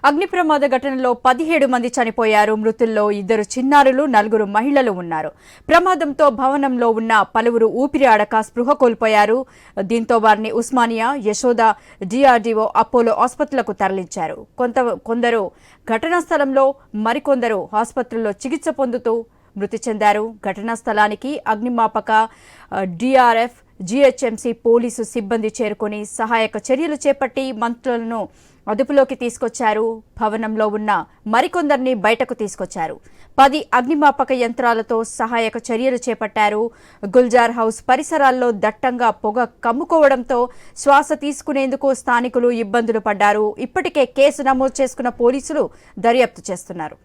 అగ్ని ప్రమాద ఘటనలో 17 మంది చనిపోయారు. మృతుల్లో 2 చిన్నారులు, 4 మహిళలు ఉన్నారు. ప్రమాదంతో భవనంలో ఉన్న పలువురు ఊపిరి ఆడక స్పృహ కోల్పోయారు. దీంతో వారిని ఉస్మానియా, యశోద, డిఆర్డీఓ, అపోలో ఆసుపత్రులకు తరలించారు. కొందరు ఘటనా స్థలంలో, మరికొందరు ఆసుపత్రుల్లో చికిత్స పొందుతూ మృతి చెందారు. ఘటనా స్థలానికి అగ్నిమాపక, డిఆర్ఎఫ్, జీహెచ్ఎంసీ పోలీసు సిబ్బంది చేరుకుని సహాయక చర్యలు చేపట్టి మంటలను అదుపులోకి తీసుకొచ్చారు. భవనంలో ఉన్న మరికొందరిని బయటకు తీసుకొచ్చారు. 10 అగ్నిమాపక యంత్రాలతో సహాయక చర్యలు చేపట్టారు. గుల్జార్ హౌస్ పరిసరాల్లో దట్టంగా పొగ కమ్ముకోవడంతో శ్వాస తీసుకునేందుకు స్థానికులు ఇబ్బందులు పడ్డారు. ఇప్పటికే కేసు నమోదు చేసుకున్న పోలీసులు దర్యాప్తు చేస్తున్నారు.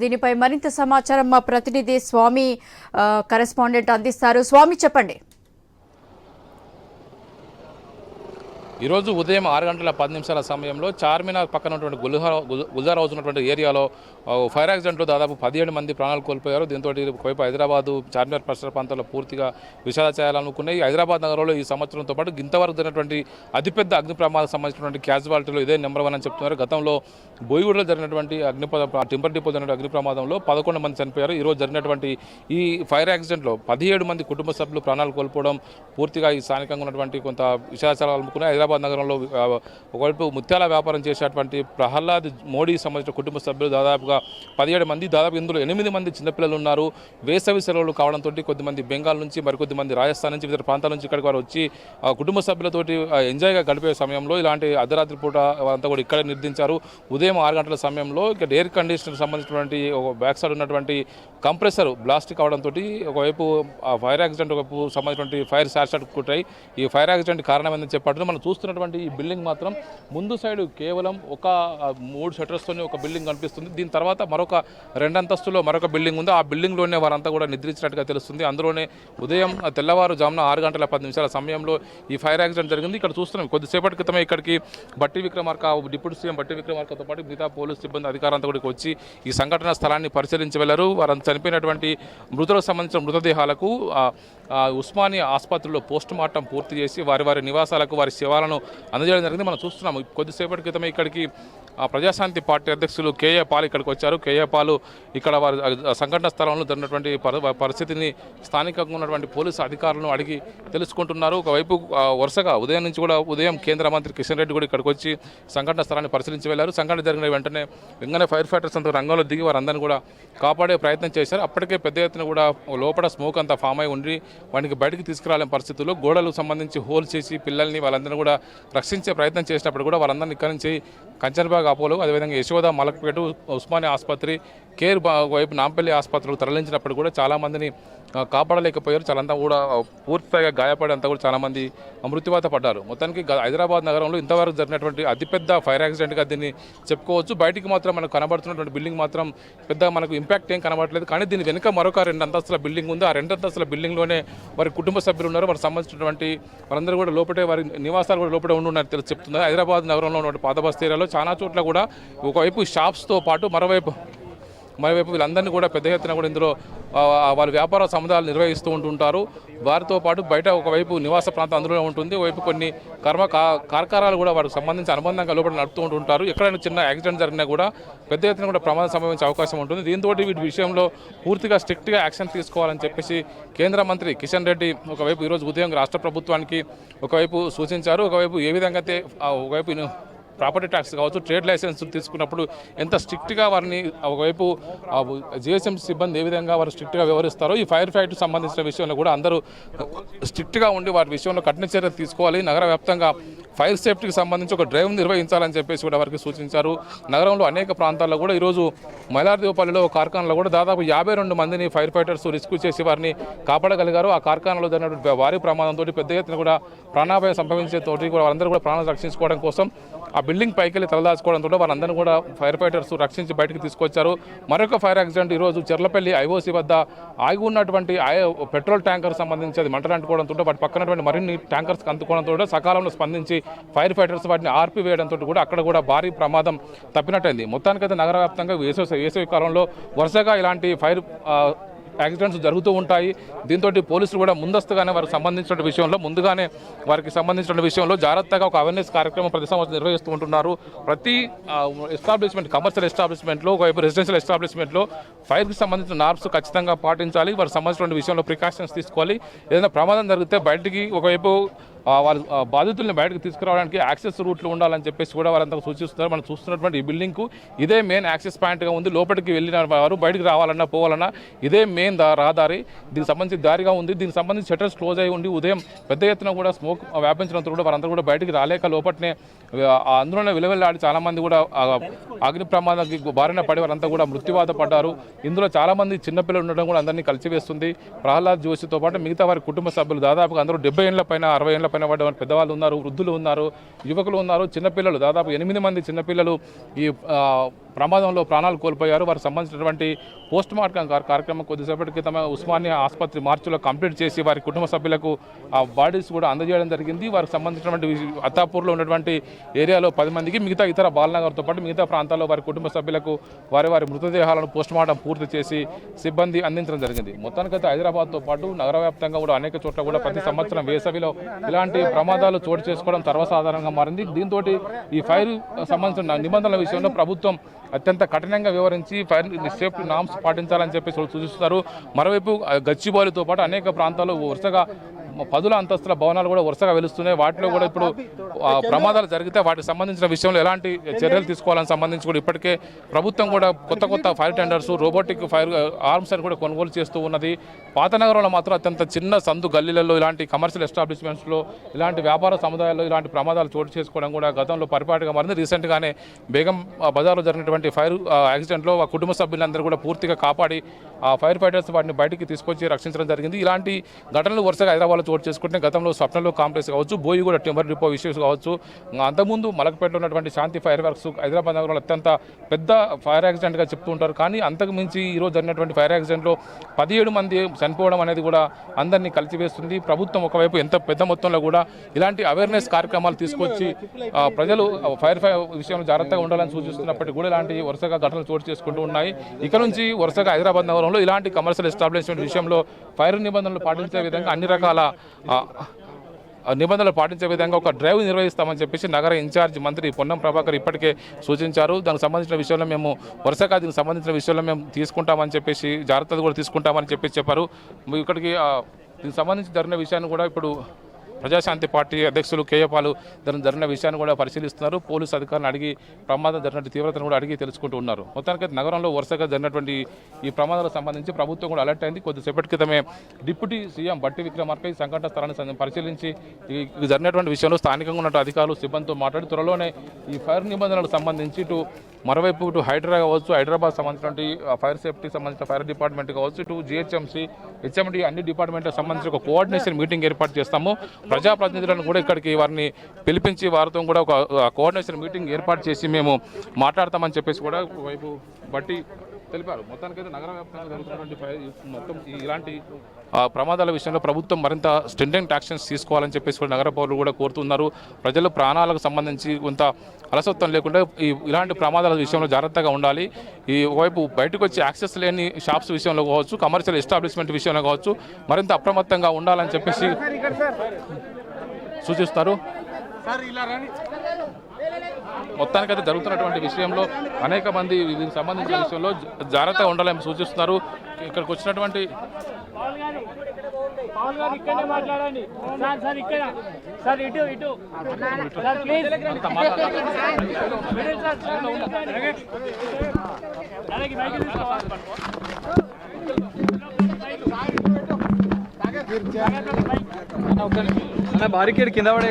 దీనిపై మరింత సమాచారం మా ప్రతినిధి స్వామి కరెస్పాండెంట్ అందిస్తారు. స్వామి, చెప్పండి. ఈరోజు ఉదయం 6 గంటల 10 నిమిషాల సమయంలో చార్మినార్ పక్కన ఉన్నటువంటి గుల్జార్ హౌస్ ఉన్నటువంటి ఏరియాలో ఫైర్ యాక్సిడెంట్లో దాదాపు 17 మంది ప్రాణాలు కోల్పోయారు. దీంతో ఒకవైపు హైదరాబాదు చార్మినార్ పరిసర ప్రాంతాల్లో పూర్తిగా విషాద చేయాలనుకున్నాయి. హైదరాబాద్ నగరంలో ఈ సంవత్సరంతో పాటు ఇంతవరకు జరిగినటువంటి అతిపెద్ద అగ్ని ప్రమాదం సంబంధించినటువంటి క్యాజువాలిటీలో ఇదే నెంబర్ 1 అని చెప్తున్నారు. గతంలో బోయిగూడలో జరిగినటువంటి టింపర్ డిపో జరిగిన అగ్ని ప్రమాదంలో 11 మంది చనిపోయారు. ఈరోజు జరిగినటువంటి ఈ ఫైర్ యాక్సిడెంట్లో 17 మంది కుటుంబ సభ్యులు ప్రాణాలు కోల్పోవడం పూర్తిగా ఈ స్థానికంగా ఉన్నటువంటి కొంత విషాదాలు అనుకున్నాయి. హైదరాబాద్ నగరంలో ఒకవైపు ముత్యాల వ్యాపారం చేసేటువంటి ప్రహ్లాద్ మోడీ సంబంధించిన కుటుంబ సభ్యులు దాదాపుగా 17 మంది, దాదాపు ఇందులో 8 మంది చిన్నపిల్లలు ఉన్నారు. వేసవి సెలవులు కావడంతో కొద్దిమంది బెంగాల్ నుంచి, మరికొద్ది మంది రాజస్థాన్ నుంచి, వివిధ ప్రాంతాల నుంచి ఇక్కడికి వారు వచ్చి కుటుంబ సభ్యులతోటి ఎంజాయ్గా గడిపే సమయంలో ఇలాంటి అర్ధరాత్రి పూట అంతా కూడా ఇక్కడే నిర్దించారు. ఉదయం 6 గంటల సమయంలో ఇక్కడ ఎయిర్ కండిషనర్ సంబంధించినటువంటి ఒక బ్యాక్ సైడ్ ఉన్నటువంటి కంప్రెసర్ బ్లాస్ట్ కావడంతో ఒకవైపు ఫైర్ యాక్సిడెంట్, ఒకవైపు సంబంధించినటువంటి ఫైర్ షార్ట్ సర్క్యూట్ అయ్యి ఈ ఫైర్ యాక్సిడెంట్ కారణం ఏందని చెప్పారు. మనం చూస్తున్నటువంటి ఈ బిల్డింగ్ మాత్రం ముందు సైడ్ కేవలం ఒక 3 షట్టర్స్తోనే ఒక బిల్డింగ్ కనిపిస్తుంది. దీని తర్వాత మరొక 2 అంతస్తులో మరొక బిల్డింగ్ ఉంది. ఆ బిల్డింగ్లోనే వారంతా కూడా నిద్రించినట్టుగా తెలుస్తుంది. అందులోనే ఉదయం తెల్లవారుజామున 6 గంటల 10 నిమిషాల సమయంలో ఈ ఫైర్ యాక్సిడెంట్ జరిగింది. ఇక్కడ చూస్తున్నాం కొద్దిసేపటి క్రితమే ఇక్కడికి బట్టి విక్రమార్క, డిప్యూటీ సీఎం బట్టి విక్రమార్కతో పాటు మిగతా పోలీసు సిబ్బంది అధికారులంతా కూడా వచ్చి ఈ సంఘటన స్థలాన్ని పరిశీలించి వెళ్లారు. వారు చనిపోయినటువంటి మృతులకు సంబంధించిన మృతదేహాలకు ఉస్మానియా ఆసుపత్రిలో పోస్ట్ మార్టం పూర్తి చేసి వారి నివాసాలకు వారి శవాలను అందజేయడం జరిగింది. మనం చూస్తున్నాము కొద్దిసేపటి క్రితమే ఇక్కడికి ప్రజాశాంతి పార్టీ అధ్యక్షులు కేఏ పాల్ ఇక్కడికి వచ్చారు. కేఏ పాల్ ఇక్కడ వారి సంఘటన స్థలంలో జరిగినటువంటి పరిస్థితిని స్థానికంగా ఉన్నటువంటి పోలీసు అధికారులను అడిగి తెలుసుకుంటున్నారు. ఒకవైపు వరుసగా ఉదయం నుంచి కూడా కేంద్ర మంత్రి కిషన్ రెడ్డి కూడా ఇక్కడికి వచ్చి సంఘటన స్థలాన్ని పరిశీలించి వెళ్లారు. సంఘటన జరిగిన వెంటనే ఫైర్ ఫైటర్స్ అంతా రంగంలో దిగి వారందరినీ కూడా కాపాడే ప్రయత్నం చేశారు. అప్పటికే పెద్ద ఎత్తున కూడా లోపల స్మోక్ అంతా ఫామ్ అయి ఉండి వాటికి బయటికి తీసుకురాలేని పరిస్థితుల్లో గోడలకు సంబంధించి హోల్ చేసి పిల్లల్ని వాళ్ళందరినీ కూడా రక్షించే ప్రయత్నం చేసినప్పుడు కూడా వాళ్ళందరినీ ఇక్కడి నుంచి కంచన్బాగ్ అపోలో, అదేవిధంగా యశోద, మలక్పేట, ఉస్మానియా ఆసుపత్రి, కేర్ వైపు నాంపల్లి ఆసుపత్రులకు తరలించినప్పుడు కూడా చాలామందిని కాపాడలేకపోయారు. చాలంతా కూడా పూర్తిగా గాయపడేంతా కూడా చాలామంది మృత్యువాత పడ్డారు. మొత్తానికి హైదరాబాద్ నగరంలో ఇంతవరకు జరిగినటువంటి అతిపెద్ద ఫైర్ యాక్సిడెంట్గా దీన్ని చెప్పుకోవచ్చు. బయటికి మాత్రం మనకు కనబడుతున్నటువంటి బిల్డింగ్ మాత్రం పెద్ద మనకు ఇంపాక్ట్ ఏం కనబడలేదు. కానీ దీని వెనుక మరొక 2 అంతస్తుల బిల్డింగ్ ఉంది. ఆ 2 అంతస్తుల బిల్డింగ్లోనే వారి కుటుంబ సభ్యులు ఉన్నారు. వారికి సంబంధించినటువంటి వారందరూ కూడా లోపటే వారి నివాసాలు కూడా లోపడే ఉండున్నారు తెలిసి చెప్తున్నారు. హైదరాబాద్ నగరంలో ఉన్నటువంటి పాత బస్తీ ఏరియాలో చాలా చోట్ల కూడా ఒకవైపు షాప్స్తో పాటు మరోవైపు వీళ్ళందరినీ కూడా పెద్ద ఎత్తున కూడా ఇందులో వారి వ్యాపార సముదాయాలు నిర్వహిస్తూ ఉంటుంటారు. వారితో పాటు బయట ఒకవైపు నివాస ప్రాంతం అందులో ఉంటుంది. ఒకవైపు కొన్ని కార్ఖానాలు కూడా వారికి సంబంధించి అనుబంధంగా లోపల నడుపుతూ ఉంటుంటారు. ఎక్కడైనా చిన్న యాక్సిడెంట్ జరిగినా కూడా పెద్ద ఎత్తున కూడా ప్రమాదం సంభవించే అవకాశం ఉంటుంది. దీంతో వీటి విషయంలో పూర్తిగా స్ట్రిక్ట్గా యాక్షన్ తీసుకోవాలని చెప్పేసి కేంద్ర మంత్రి కిషన్ రెడ్డి ఒకవైపు ఈరోజు ఉదయం రాష్ట్ర ప్రభుత్వానికి ఒకవైపు సూచించారు. ఒకవైపు ఏ విధంగా అయితే ఒకవైపు ప్రాపర్టీ ట్యాక్స్ కావచ్చు, ట్రేడ్ లైసెన్స్ తీసుకున్నప్పుడు ఎంత స్ట్రిక్ట్గా వారిని ఒకవైపు జిహెచ్ఎంసీ సిబ్బంది ఏ విధంగా వారు స్ట్రిక్ట్గా వ్యవహరిస్తారో ఈ ఫైర్ ఫైట్ సంబంధించిన విషయంలో కూడా అందరూ స్ట్రిక్ట్గా ఉండి వారి విషయంలో కఠిన చర్యలు తీసుకోవాలి. నగర వ్యాప్తంగా ఫైర్ సేఫ్టీకి సంబంధించి ఒక డ్రైవ్ నిర్వహించాలని చెప్పేసి కూడా వారికి సూచించారు. నగరంలో అనేక ప్రాంతాల్లో కూడా ఈరోజు మైలార్దేవపల్లిలో కార్ఖానాలో కూడా దాదాపు 52 మందిని ఫైర్ ఫైటర్స్ రెస్క్యూ చేసి వారిని కాపాడగలిగారు. ఆ కార్ఖానాలో జరిగినటువంటి భారీ ప్రమాదంతో పెద్ద ఎత్తున కూడా ప్రాణాపాయం సంభవించే తోటి కూడా వారందరూ కూడా ప్రాణాలు రక్షించుకోవడం కోసం ఆ బిల్డింగ్ పైకి వెళ్ళి తలదాచుకోవడంతో వారందరూ కూడా ఫైర్ ఫైటర్స్ రక్షించి బయటకు తీసుకొచ్చారు. మరొక ఫైర్ యాక్సిడెంట్ ఈరోజు చెర్లపల్లి ఐఓసీ వద్ద ఆగి ఉన్నటువంటి పెట్రోల్ ట్యాంకర్ సంబంధించి అది మంటలు అంటుకోవడంతో వాటి పక్కనటువంటి మరిన్ని ట్యాంకర్స్ అందుకోవడంతో సకాలంలో స్పందించి ఫైర్ ఫైటర్స్ వాటిని ఆర్పివేయడంతో కూడా అక్కడ కూడా భారీ ప్రమాదం తప్పినట్టయింది. మొత్తానికైతే నగర వ్యాప్తంగా వేసవి కాలంలో వరుసగా ఇలాంటి ఫైర్ యాక్సిడెంట్స్ జరుగుతూ ఉంటాయి. దీంతో పోలీసులు కూడా ముందస్తుగానే వారికి సంబంధించిన విషయంలో వారికి సంబంధించిన విషయంలో జాగ్రత్తగా ఒక అవేర్నెస్ కార్యక్రమం ప్రతి సంవత్సరం నిర్వహిస్తూ ఉంటున్నారు. ప్రతి ఎస్టాబ్లిష్మెంట్, కమర్షియల్ ఎస్టాబ్లిష్మెంట్లో, ఒకవైపు రెసిడెన్షియల్ ఎస్టాబ్లిష్మెంట్లో ఫైర్కి సంబంధించిన నార్మ్స్ ఖచ్చితంగా పాటించాలి. వారికి సంబంధించిన విషయంలో ప్రికాషన్స్ తీసుకోవాలి. ఏదైనా ప్రమాదం జరిగితే బయటికి ఒకవైపు వాళ్ళ బాధితుల్ని బయటకు తీసుకురావడానికి యాక్సెస్ రూట్లు ఉండాలని చెప్పేసి కూడా వారంతా సూచిస్తున్నారు. మనం చూస్తున్నటువంటి ఈ బిల్డింగ్కు ఇదే మెయిన్ యాక్సెస్ పాయింట్గా ఉంది. లోపలికి వెళ్ళిన వారు బయటికి రావాలన్నా పోవాలన్నా ఇదే మెయిన్ రహదారి, దీనికి సంబంధించి దారిగా ఉంది. దీనికి సంబంధించి షట్టర్స్ క్లోజ్ అయి ఉండి ఉదయం పెద్ద ఎత్తున కూడా స్మోక్ వ్యాపించినంత కూడా వారందరూ కూడా బయటికి రాలేక లోపలనే అందులోనే విలువెల్లాడి చాలామంది కూడా అగ్ని ప్రమాదానికి బారిన పడి వారంతా కూడా మృత్యువాత పడ్డారు. ఇందులో చాలామంది చిన్నపిల్లలు ఉండడం కూడా అందరినీ కలిసివేస్తుంది. ప్రహ్లాద్ జోషితో పాటు మిగతా వారి కుటుంబ సభ్యులు దాదాపుగా అందరూ 70 ఏళ్ల పైన 60 ఏళ్ల పైన పడ్డ పెద్దవాళ్ళు ఉన్నారు, వృద్ధులు ఉన్నారు, యువకులు ఉన్నారు, చిన్నపిల్లలు దాదాపు 8 మంది చిన్నపిల్లలు ఈ ప్రమాదంలో ప్రాణాలు కోల్పోయారు. వారికి సంబంధించినటువంటి పోస్ట్ మార్టం కార్యక్రమం కొద్దిసేపటి క్రితం ఉస్మానియా ఆసుపత్రి మార్చిలో కంప్లీట్ చేసి వారి కుటుంబ సభ్యులకు ఆ బాడీస్ కూడా అందజేయడం జరిగింది. వారికి సంబంధించినటువంటి అత్తాపూర్లో ఉన్నటువంటి ఏరియాలో 10 మందికి, మిగతా ఇతర బాలనగర్తో పాటు మిగతా ప్రాంతాల్లో వారి కుటుంబ సభ్యులకు వారి మృతదేహాలను పోస్ట్ మార్టం పూర్తి చేసి సిబ్బంది అందించడం జరిగింది. మొత్తానికైతే హైదరాబాద్తో పాటు నగర వ్యాప్తంగా కూడా అనేక చోట్ల కూడా ప్రతి సంవత్సరం వేసవిలో ఇలాంటి ప్రమాదాలు చోటు చేసుకోవడం సర్వసాధారణంగా మారింది. దీంతో ఈ ఫైర్ సంబంధించిన నిబంధనల విషయంలో ప్రభుత్వం అత్యంత కఠినంగా వివరించి ఫైర్ సేఫ్టీ నామ్స్ పాటించాలని చెప్పేసి సూచిస్తున్నారు. మరోవైపు గచ్చిబౌలితో పాటు అనేక ప్రాంతాల్లో వరుసగా 10ల అంతస్తుల భవనాలు కూడా వరుసగా వెలుస్తున్నాయి. వాటిలో కూడా ఇప్పుడు ప్రమాదాలు జరిగితే వాటికి సంబంధించిన విషయంలో ఎలాంటి చర్యలు తీసుకోవాలని సంబంధించి కూడా ఇప్పటికే ప్రభుత్వం కూడా కొత్త fire tenders, robotic fire arms అని కూడా కొనుగోలు చేస్తూ ఉన్నది. పాత నగరంలో మాత్రం అత్యంత చిన్న సందు గల్లీలలో ఇలాంటి కమర్షియల్ ఎస్టాబ్లిష్మెంట్స్లో ఇలాంటి వ్యాపార సముదాయాల్లో ఇలాంటి ప్రమాదాలు చోటు చేసుకోవడం కూడా గతంలో పరిపాటిగా మారింది. రీసెంట్గానే బేగం బజార్లో జరిగినటువంటి ఫైర్ యాక్సిడెంట్లో ఆ కుటుంబ సభ్యులందరూ కూడా పూర్తిగా కాపాడి ఆ ఫైర్ ఫైటర్స్ వాటిని బయటికి తీసుకొచ్చి రక్షించడం జరిగింది. ఇలాంటి ఘటనలు వరుసగా హైదరాబాద్లో చోటు చేసుకుంటే గతంలో స్వప్నలో కాంప్లెక్స్ కావచ్చు, బోయిగూడ టింబర్ డిపో ఇష్యూస్ కావచ్చు, అంతకుముందు మలకపేటలో ఉన్నటువంటి శాంతి ఫైర్ వర్క్స్ హైదరాబాద్ నగరంలో అత్యంత పెద్ద ఫైర్ యాక్సిడెంట్గా చెప్తూ ఉంటారు. కానీ అంతకు మించి ఈరోజు జరిగినటువంటి ఫైర్ యాక్సిడెంట్లో 17 మంది చనిపోవడం అనేది కూడా అందరినీ కలిసివేస్తుంది. ప్రభుత్వం ఒకవైపు ఎంత పెద్ద మొత్తంలో కూడా ఇలాంటి అవేర్నెస్ కార్యక్రమాలు తీసుకొచ్చి ప్రజలు ఫైర్ విషయంలో జాగ్రత్తగా ఉండాలని సూచిస్తున్నప్పటికీ కూడా ఇలాంటి వరుసగా ఘటనలు చోటు చేసుకుంటూ ఉన్నాయి. ఇక నుంచి వరుసగా హైదరాబాద్ నగరంలో ఇలాంటి కమర్షియల్ ఎస్టాబ్లిష్మెంట్ విషయంలో ఫైర్ నిబంధనలు పాటించే విధంగా అన్ని రకాల నిబంధనలు పాటించే విధంగా ఒక డ్రైవ్ నిర్వహిస్తామని చెప్పేసి నగర ఇన్ఛార్జ్ మంత్రి పొన్నం ప్రభాకర్ ఇప్పటికే సూచించారు. దానికి సంబంధించిన విషయంలో మేము వరుసగా దీనికి సంబంధించిన విషయంలో మేము తీసుకుంటామని చెప్పేసి జాగ్రత్తలు కూడా తీసుకుంటామని చెప్పేసి చెప్పారు. ఇక్కడికి దీనికి సంబంధించి జరిగిన విషయాన్ని కూడా ఇప్పుడు ప్రజాశాంతి పార్టీ అధ్యక్షులు కేయపాలు జరిగిన విషయాన్ని కూడా పరిశీలిస్తున్నారు. పోలీసు అధికారులను అడిగి ప్రమాదం జరిగినటువంటి తీవ్రతను కూడా అడిగి తెలుసుకుంటూ ఉన్నారు. మొత్తానికి నగరంలో వరుసగా జరిగినటువంటి ఈ ప్రమాదాలకు సంబంధించి ప్రభుత్వం కూడా అలర్ట్ అయింది. కొద్దిసేపటి క్రితమే డిప్యూటీ సీఎం బట్టి విక్రమార్క ఈ సంఘటన స్థలాన్ని పరిశీలించి జరిగినటువంటి విషయంలో స్థానికంగా ఉన్న అధికారులు సిబ్బందితో మాట్లాడి త్వరలోనే ఈ ఫైర్ నిబంధనలకు సంబంధించి మరోవైపు హైడ్రా కావచ్చు, హైదరాబాద్ సంబంధించినటువంటి ఫైర్ సేఫ్టీ సంబంధించిన ఫైర్ డిపార్ట్మెంట్ కావచ్చు, జిహెచ్ఎంసీ, హెచ్ఎండి అన్ని డిపార్ట్మెంట్లకు సంబంధించి ఒక కోఆర్డినేషన్ మీటింగ్ ఏర్పాటు చేస్తాము. ప్రజాప్రతినిధులను కూడా ఇక్కడికి వారిని పిలిపించి వారితో కూడా ఒక కోఆర్డినేషన్ మీటింగ్ ఏర్పాటు చేసి మేము మాట్లాడతామని చెప్పేసి కూడా వైపు బట్టి తెలిపారు. మొత్తానికైతే నగర వ్యాప్తంగా జరుగుతున్నటువంటి మొత్తం ఇలాంటి ప్రమాదాల విషయంలో ప్రభుత్వం మరింత స్ట్రింజెంట్ యాక్షన్స్ తీసుకోవాలని చెప్పేసి కూడా నగర పౌరులు కూడా కోరుతున్నారు. ప్రజల ప్రాణాలకు సంబంధించి కొంత అలసత్వం లేకుండా ఇలాంటి ప్రమాదాల విషయంలో జాగ్రత్తగా ఉండాలి. ఈ వైపు బయటకు వచ్చి యాక్సెస్ లేని షాప్స్ విషయంలో కావచ్చు, కమర్షియల్ ఎస్టాబ్లిష్మెంట్ విషయంలో కావచ్చు మరింత అప్రమత్తంగా ఉండాలని చెప్పేసి సూచిస్తారు. మొత్తానికైతే జరుగుతున్నటువంటి విషయంలో అనేక మంది దీనికి సంబంధించిన విషయంలో జాగ్రత్తగా ఉండాలని సూచిస్తున్నారు. ఇక్కడికి వచ్చినటువంటి బారికేడ్ కింద పడే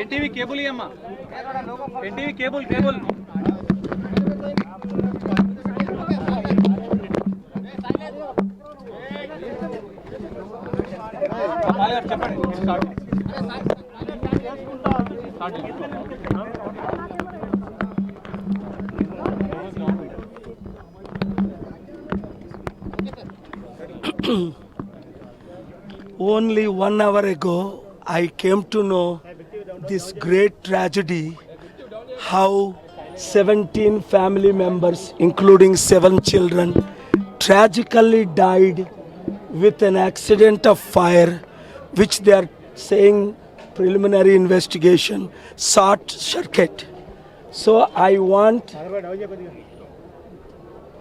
टीवी केबल ही अम्मा TV cable cable Only 1 hour ago, I came to know this great tragedy, how 17 family members, including 7 children, tragically died with an accident of fire, which they are saying preliminary investigation, short circuit. So I want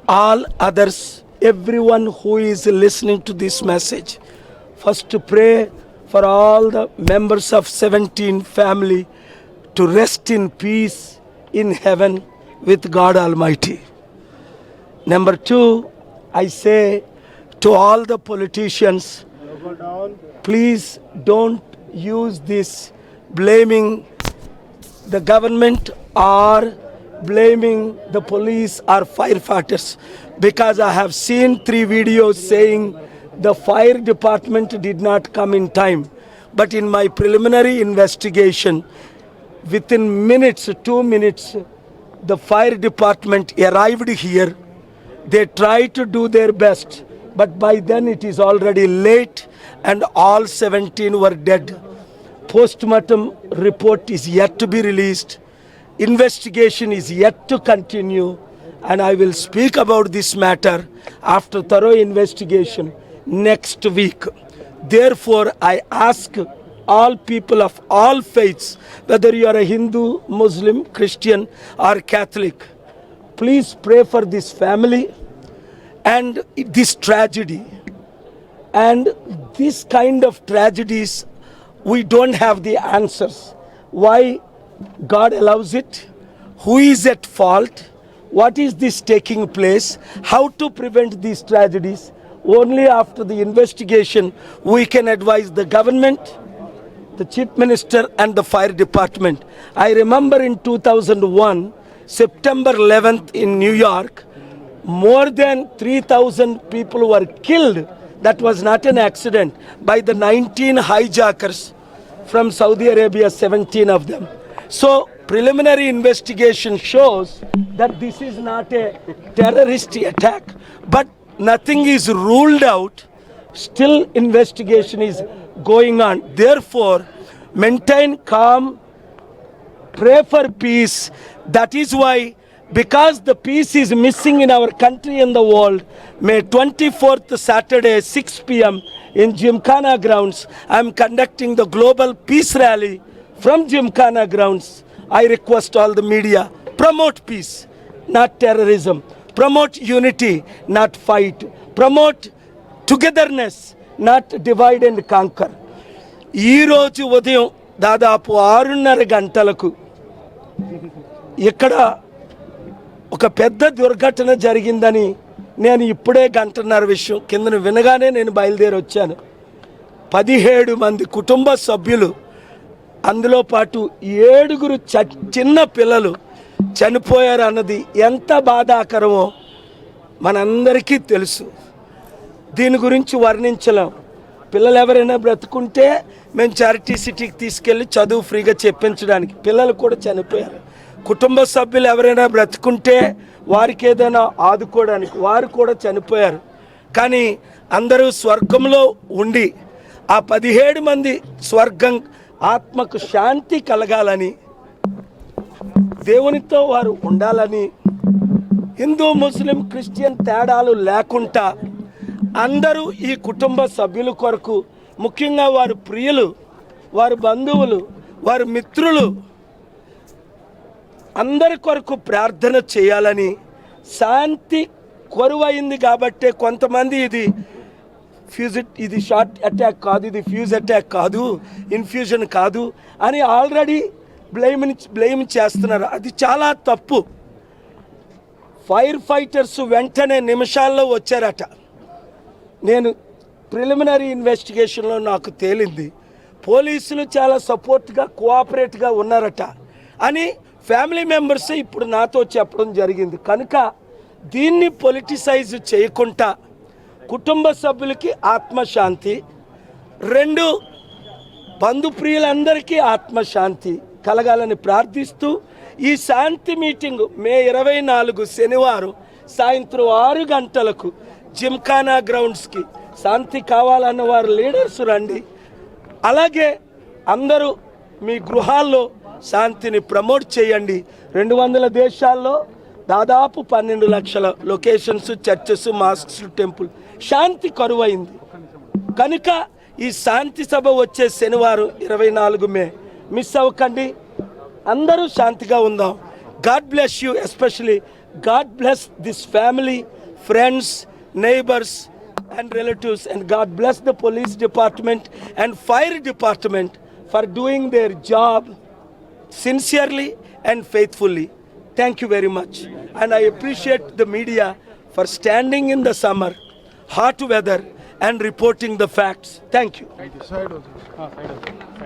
all others, everyone who is listening to this message, first to pray for all the members of 17 family to rest in peace in heaven with God Almighty. Number 2, I say to all the politicians, please don't use this blaming the government or blaming the police or firefighters, because I have seen 3 videos saying the fire department did not come in time. But in my preliminary investigation, within minutes, 2 minutes, the fire department arrived here. They tried to do their best, but by then it is already late and all 17 were dead. Postmortem report is yet to be released. Investigation is yet to continue, and I will speak about this matter after thorough investigation next week. Therefore, I ask all people of all faiths, whether you are a Hindu, Muslim, Christian or Catholic, please pray for this family and this tragedy. And this kind of tragedies, we don't have the answers. Why God allows it? Who is at fault? What is this taking place? How to prevent these tragedies? Only after the investigation we can advise the government, the chief minister and the fire department. I remember in 2001, September 11th in New York, more than 3,000 people were killed. That was not an accident, by the 19 hijackers from Saudi Arabia, 17 of them. So preliminary investigation shows that this is not a terrorist attack, but nothing is ruled out. Still investigation is going on. Therefore, maintain calm, pray for peace. That is why, because the peace is missing in our country and the world, May 24th Saturday 6 p.m. in Gymkhana grounds, I am conducting the global peace rally from Gymkhana grounds. I request all the media, promote peace, not terrorism. Promote unity, not fight. Promote togetherness, not divide and conquer. ఈ రోజు ఉదయం దాదాపు 6:30 గంటలకు ఇక్కడ ఒక పెద్ద దుర్ఘటన జరిగిందని నేను ఇప్పుడే 1:30 విషయం కిందను వినగానే నేను బయలుదేరి వచ్చాను. 17 మంది కుటుంబ సభ్యులు, అందులో పాటు 7 చిన్న పిల్లలు చనిపోయారు అన్నది ఎంత బాధాకరమో మనందరికీ తెలుసు. దీని గురించి వర్ణించలేం. పిల్లలు ఎవరైనా బ్రతుకుంటే మేము చారిటీ సిటీకి తీసుకెళ్ళి చదువు ఫ్రీగా చెప్పించడానికి, పిల్లలు కూడా చనిపోయారు. కుటుంబ సభ్యులు ఎవరైనా బ్రతుకుంటే వారికి ఏదైనా ఆదుకోవడానికి, వారు కూడా చనిపోయారు. కానీ అందరూ స్వర్గంలో ఉండి ఆ 17 మంది స్వర్గం ఆత్మకు శాంతి కలగాలని, దేవునితో వారు ఉండాలని, హిందూ ముస్లిం క్రిస్టియన్ తేడాలు లేకుండా అందరూ ఈ కుటుంబ సభ్యుల కొరకు, ముఖ్యంగా వారి ప్రియులు, వారి బంధువులు, వారి మిత్రులు అందరి కొరకు ప్రార్థన చేయాలని, శాంతి కొరువైంది కాబట్టే కొంతమంది ఇది షార్ట్ అటాక్ కాదు, ఇది ఫ్యూజ్ అటాక్ కాదు, ఇన్ఫ్యూజన్ కాదు అని ఆల్రెడీ బ్లేమ్ చేస్తున్నారు. అది చాలా తప్పు. ఫైర్ ఫైటర్స్ వెంటనే నిమిషాల్లో వచ్చారట. నేను ప్రిలిమినరీ ఇన్వెస్టిగేషన్లో నాకు తేలింది పోలీసులు చాలా సపోర్ట్గా కోఆపరేట్గా ఉన్నారట అని ఫ్యామిలీ మెంబర్స్ ఇప్పుడు నాతో చెప్పడం జరిగింది. కనుక దీన్ని పొలిటిసైజ్ చేయకుండా కుటుంబ సభ్యులకి ఆత్మశాంతి, 2 బంధుప్రియులందరికీ ఆత్మశాంతి కలగాలని ప్రార్థిస్తూ ఈ శాంతి మీటింగ్ మే 24 శనివారం సాయంత్రం 6 గంటలకు జిమ్ఖానా గ్రౌండ్స్కి శాంతి కావాలన్న వారు లీడర్స్ రండి. అలాగే అందరూ మీ గృహాల్లో శాంతిని ప్రమోట్ చేయండి. 200 దేశాల్లో దాదాపు 12 లక్షల లొకేషన్స్, చర్చెస్, మాస్క్స్, టెంపుల్ శాంతి కరువైంది. కనుక ఈ శాంతి సభ వచ్చే శనివారం 24 మే మిస్ అవ్వకండి. అందరూ శాంతిగా ఉందాం. God bless you, especially God bless this family, friends, neighbors and relatives, and God bless the police department and fire department for doing their job sincerely and faithfully. Thank you very much, and I appreciate the media for standing in the summer, hot weather and reporting the facts. Thank you.